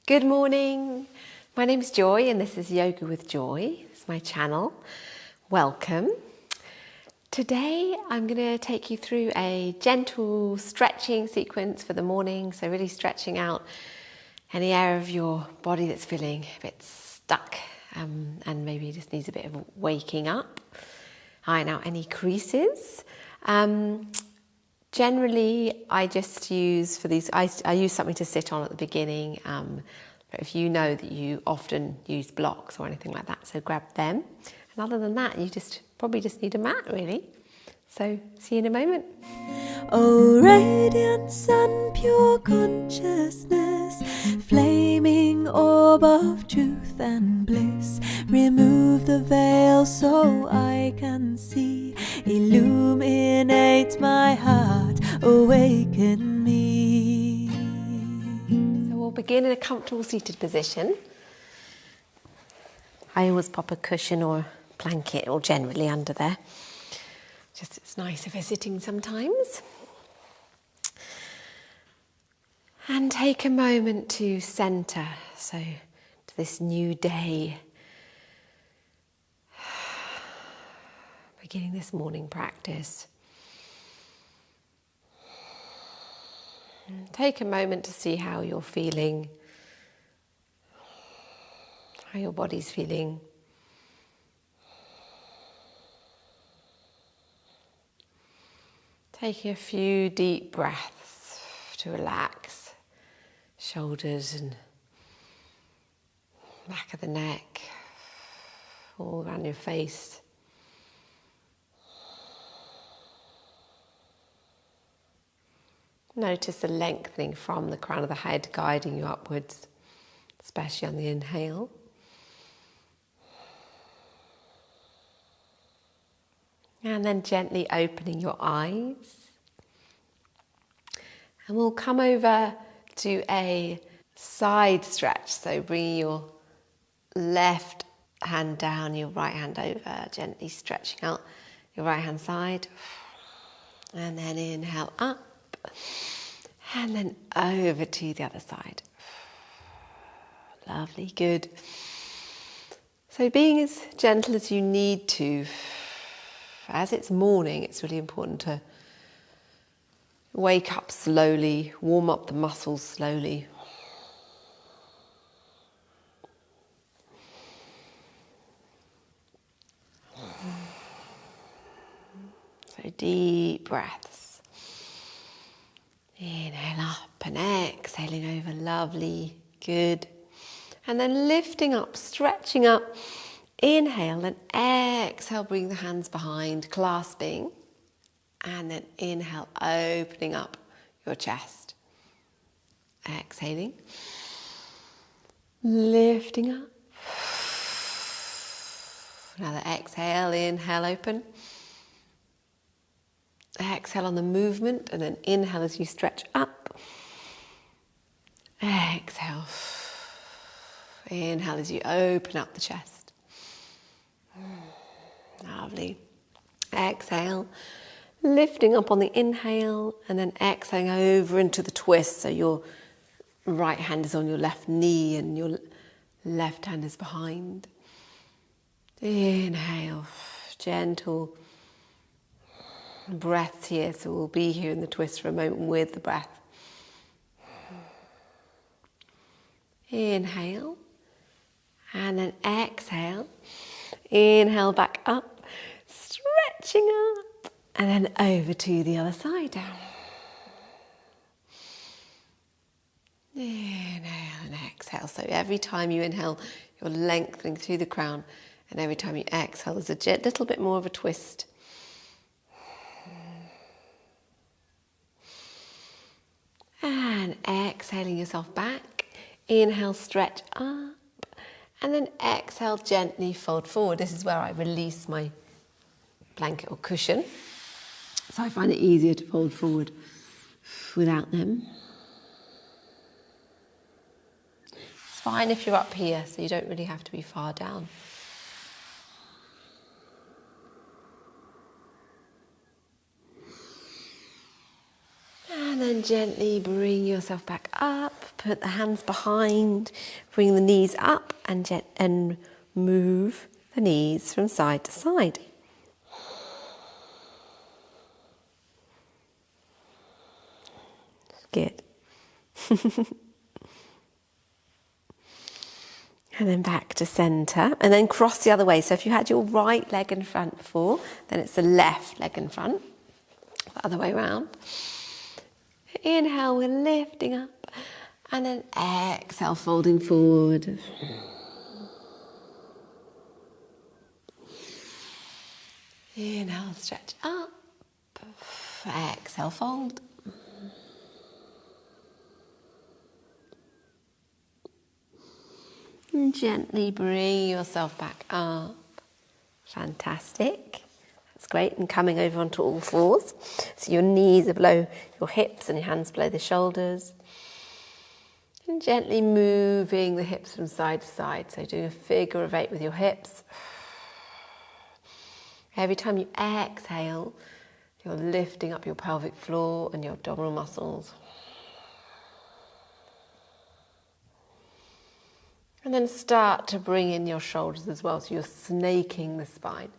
Good morning. My name is Joy and this is Yoga with Joy. It's my channel. Welcome. Today I'm going to take you through a gentle stretching sequence for the morning. So really stretching out any area of your body that's feeling a bit stuck and maybe just needs a bit of waking up. Iron out any creases. Generally, I just use for these, I use something to sit on at the beginning. But if you know that you often use blocks or anything like that, so grab them. And other than that, you probably just need a mat, really. So see you in a moment. Oh, radiant sun, pure consciousness, flaming orb of truth and bliss, remove the veil so I can see, illuminate my heart, awaken me. So we'll begin in a comfortable seated position. I always pop a cushion or blanket or generally under there. Just it's nice if you're sitting sometimes. And take a moment to centre, so to this new day. Beginning this morning practice. And take a moment to see how you're feeling, how your body's feeling. Taking a few deep breaths to relax shoulders and back of the neck, all around your face. Notice the lengthening from the crown of the head guiding you upwards, especially on the inhale. And then gently opening your eyes. And we'll come over to a side stretch. So bringing your left hand down, your right hand over, gently stretching out your right hand side. And then inhale up. And then over to the other side. Lovely, good. So being as gentle as you need to. As it's morning, it's really important to wake up slowly, warm up the muscles slowly. So deep breaths. Inhale up and exhaling over, lovely, good. And then lifting up, stretching up. Inhale and exhale, bring the hands behind, clasping. And then inhale, opening up your chest. Exhaling. Lifting up. Another exhale, inhale, open. Exhale on the movement and then inhale as you stretch up. Exhale. Inhale as you open up the chest. Lovely. Exhale. Lifting up on the inhale and then exhaling over into the twist. So your right hand is on your left knee and your left hand is behind. Inhale. Gentle breaths here. So we'll be here in the twist for a moment with the breath. Inhale. And then exhale. Inhale back up. Stretching up. And then over to the other side down. Inhale and exhale. So every time you inhale, you're lengthening through the crown. And every time you exhale, there's a little bit more of a twist. And exhaling yourself back. Inhale, stretch up. And then exhale, gently fold forward. This is where I release my blanket or cushion. So I find it easier to fold forward without them. It's fine if you're up here, so you don't really have to be far down. And then gently bring yourself back up, put the hands behind, bring the knees up and move the knees from side to side. Good. And then back to centre, and then cross the other way. So if you had your right leg in front before, then it's the left leg in front, the other way around. Inhale, we're lifting up, and then exhale, folding forward. Inhale, stretch up, exhale, fold. And gently bring yourself back up. Fantastic. That's great. And coming over onto all fours. So your knees are below your hips and your hands below the shoulders. And gently moving the hips from side to side. So doing a figure of 8 with your hips. Every time you exhale, you're lifting up your pelvic floor and your abdominal muscles. And then start to bring in your shoulders as well. So you're snaking the spine.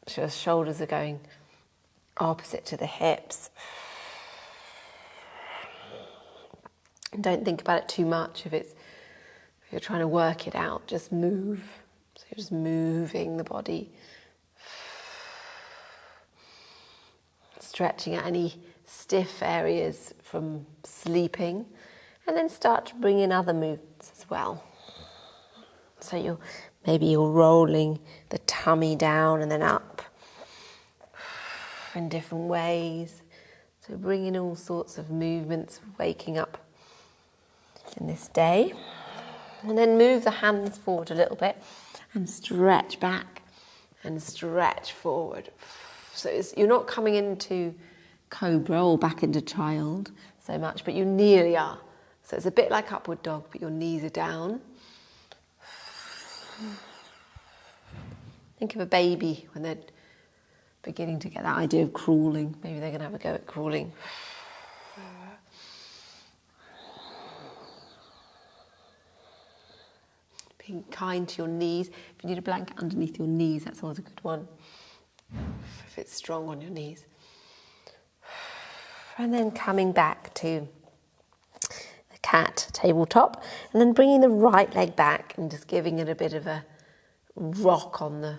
So your shoulders are going opposite to the hips. And don't think about it too much. If you're trying to work it out, just move. So you're just moving the body. Stretching out any stiff areas from sleeping. And then start to bring in other movements as well. So maybe you're rolling the tummy down and then up in different ways. So bring in all sorts of movements, waking up in this day. And then move the hands forward a little bit and stretch back and stretch forward. So you're not coming into cobra or back into child so much, but you nearly are. So it's a bit like upward dog, but your knees are down. Think of a baby when they're beginning to get that idea of crawling. Maybe they're going to have a go at crawling. Being kind to your knees. If you need a blanket underneath your knees, that's always a good one. If it's strong on your knees. And then coming back to cat tabletop, and then bringing the right leg back and just giving it a bit of a rock on the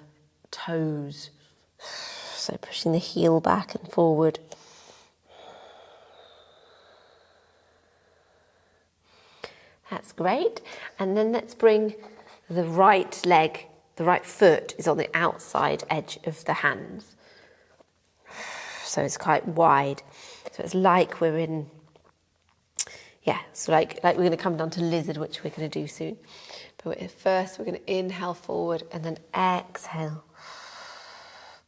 toes. So pushing the heel back and forward. That's great. And then let's bring the right leg, the right foot is on the outside edge of the hands. So it's quite wide. So it's like we're in, so like we're going to come down to lizard, which we're going to do soon. But first we're going to inhale forward and then exhale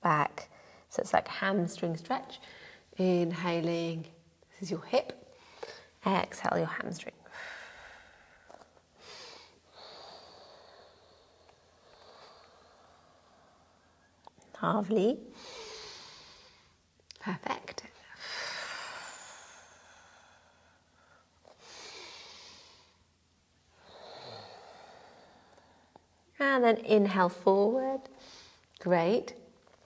back. So it's like hamstring stretch. Inhaling, this is your hip. Exhale your hamstring. Lovely. Perfect. And then inhale forward. Great.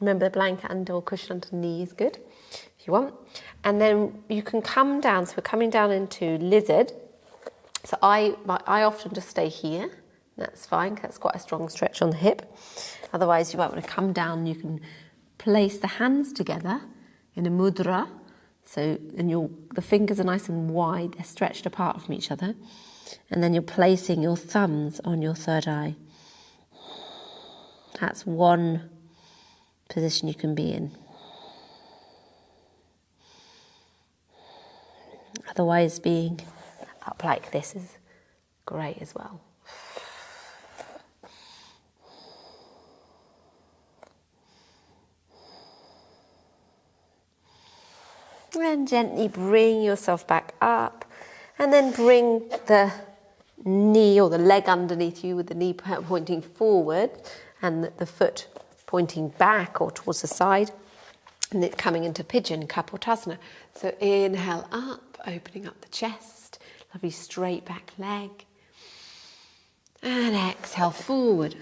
Remember the blanket under or cushion under the knee is good if you want. And then you can come down. So we're coming down into lizard. So I often just stay here. That's fine. That's quite a strong stretch on the hip. Otherwise, you might want to come down. You can place the hands together in a mudra. So the fingers are nice and wide. They're stretched apart from each other. And then you're placing your thumbs on your third eye. That's one position you can be in. Otherwise, being up like this is great as well. And gently bring yourself back up, and then bring the knee or the leg underneath you with the knee pointing forward and the foot pointing back or towards the side. And it's coming into pigeon, Kapotasana. So inhale up, opening up the chest, lovely straight back leg. And exhale forward.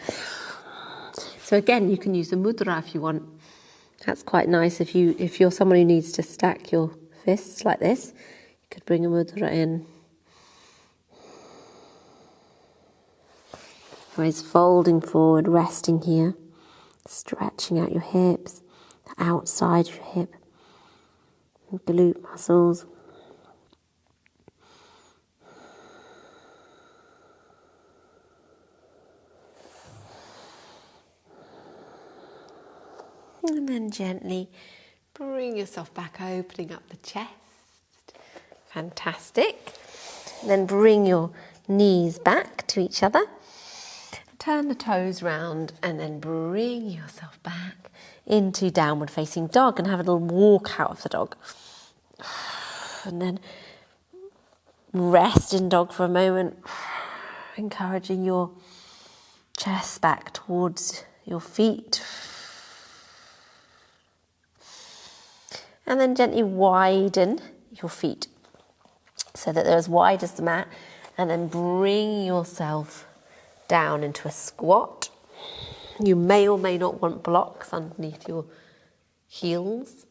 So again, you can use a mudra if you want. That's quite nice if you're someone who needs to stack your fists like this. You could bring a mudra in. Otherwise, folding forward, resting here, stretching out your hips, the outside of your hip, glute muscles. And then gently bring yourself back, opening up the chest. Fantastic. And then bring your knees back to each other. Turn the toes round and then bring yourself back into downward facing dog and have a little walk out of the dog. And then rest in dog for a moment, encouraging your chest back towards your feet. And then gently widen your feet so that they're as wide as the mat, and then bring yourself down into a squat. You may or may not want blocks underneath your heels.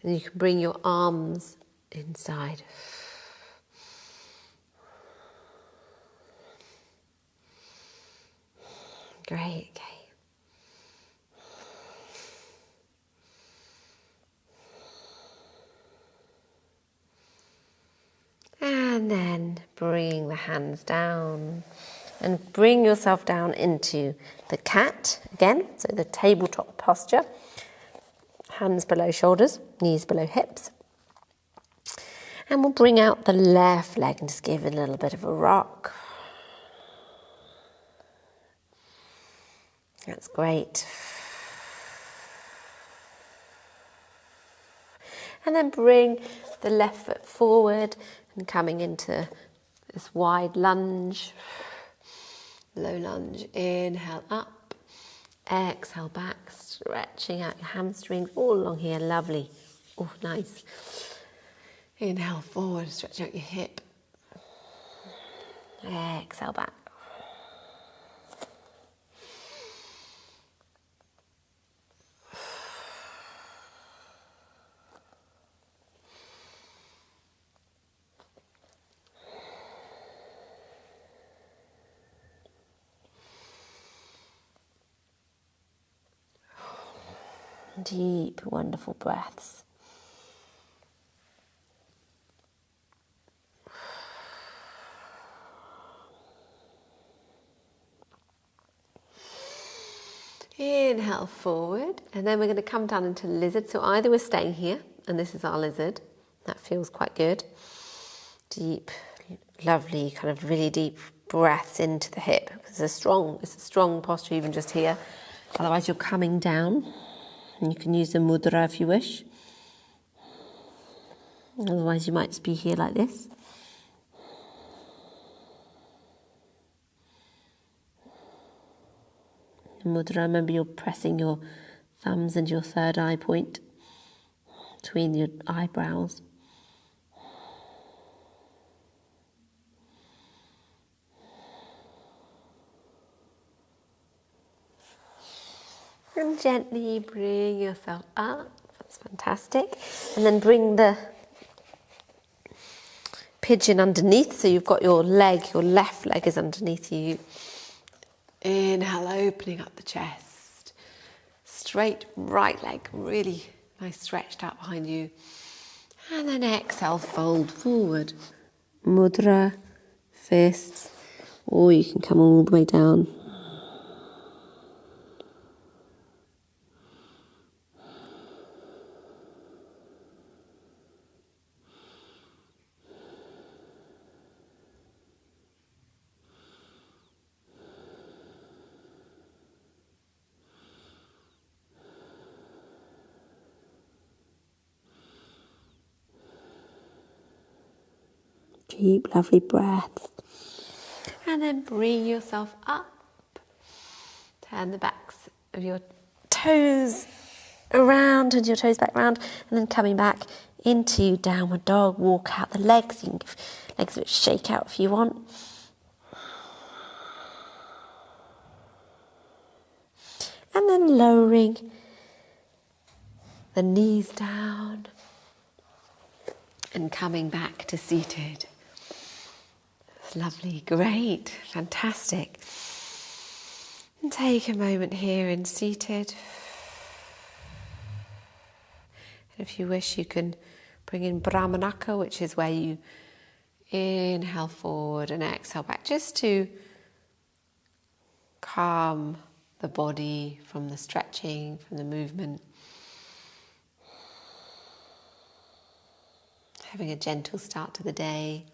And you can bring your arms inside. Great, okay. And then bring the hands down and bring yourself down into the cat again. So the tabletop posture. Hands below shoulders, knees below hips. And we'll bring out the left leg and just give it a little bit of a rock. That's great. And then bring the left foot forward and coming into this wide lunge. Low lunge. Inhale up. Exhale back. Stretching out your hamstrings all along here. Lovely. Oh, nice. Inhale forward. Stretch out your hip. Exhale back. Deep, wonderful breaths. Inhale forward, and then we're going to come down into lizard. So either we're staying here, and this is our lizard. That feels quite good. Deep, lovely, kind of really deep breaths into the hip. It's a strong posture even just here. Otherwise you're coming down. And you can use the mudra if you wish. Otherwise you might just be here like this. The mudra, remember you're pressing your thumbs into your third eye point between your eyebrows. And gently bring yourself up. That's fantastic. And then bring the pigeon underneath. So you've got your left leg is underneath you. Inhale, opening up the chest. Straight right leg, really nice stretched out behind you. And then exhale, fold forward. Mudra, fists, or you can come all the way down. Deep, lovely breath. And then bring yourself up. Turn the backs of your toes around, and your toes back round, and then coming back into downward dog. Walk out the legs. You can give legs a bit shake out if you want. And then lowering the knees down and coming back to seated. That's lovely, great, fantastic. And take a moment here in seated. And if you wish, you can bring in Brahmanaka, which is where you inhale forward and exhale back, just to calm the body from the stretching, from the movement. Having a gentle start to the day.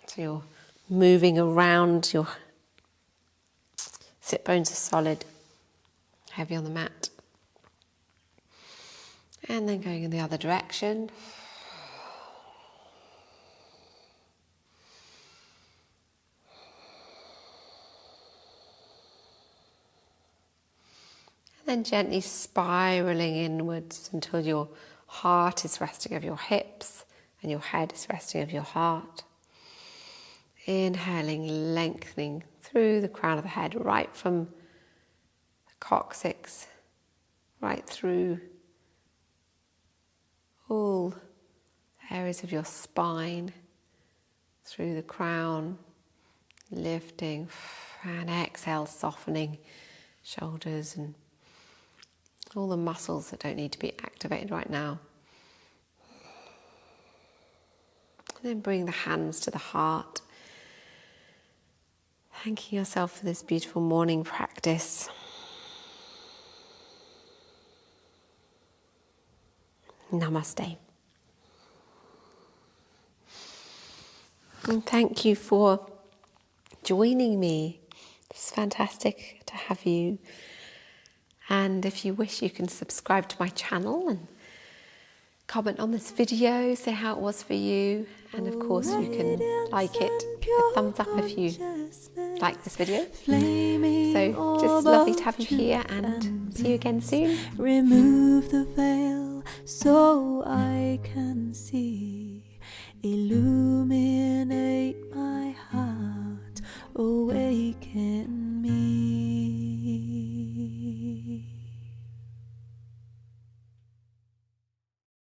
So you're moving around, your sit bones are solid, heavy on the mat. And then going in the other direction. And then gently spiraling inwards until your heart is resting over your hips and your head is resting over your heart. Inhaling, lengthening through the crown of the head, right from the coccyx, right through all areas of your spine, through the crown, lifting, and exhale, softening shoulders and all the muscles that don't need to be activated right now. And then bring the hands to the heart. Thanking yourself for this beautiful morning practice. Namaste. And thank you for joining me. It's fantastic to have you. And if you wish, you can subscribe to my channel and comment on this video, say how it was for you. And of course, you can like it, give a thumbs up if you like this video. So just lovely to have you here, and see you again soon. Remove the veil so I can see. Illumine